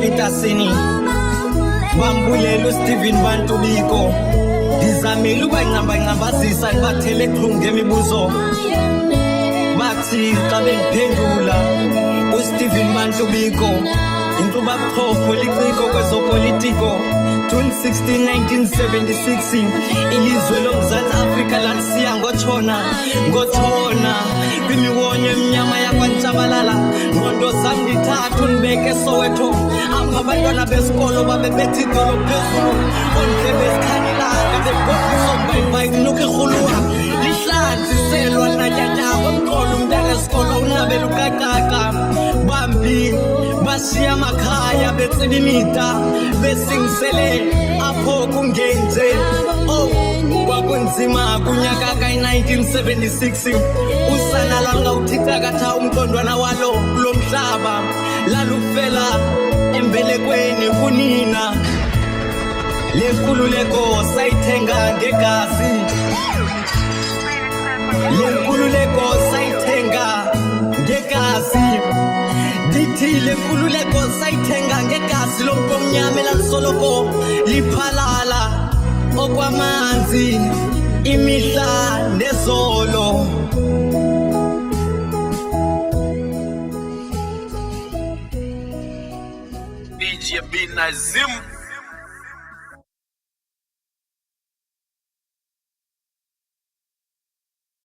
Petersini bambulelo Stephen Bantu Biko dizamile ubayingabazisa bathele eqhunge emibuzo bathi xa bengiphendula uStephen Bantu Biko intuba buchopho liciko kwezopolitiko 2016-1976 ilizwe loMzantsi Afrika lalisiya ngotshona kwimiwonyo eminyama yakwaNtshabalala ngondo zam ndithathu ndibeke Soweto apha abantwana besikolo babebethi idolo phezulu ondlebe ezikhanyilanga bebhokisombayibayi kunuka irhuluwa lihlanziselwa natyatyabo emqolo umntana esikolo unabela ukakaka bambi bashiya amakhaya betsiba imida besingisele apho kungenje kwakunzima kunyaka ka-1976 usana lalungawuthitha katha umntondwana walo kulo mhlaba lalufela embelekweni kunina le nkululeko sayithenga ngegazi le nkululeko sayithenga ngegazi ndithi le nkululeko sayithenga ngegazi lomntu omnyama elalisoloko liphalala okwamanzi imihla nezolo. DJ B Nazim.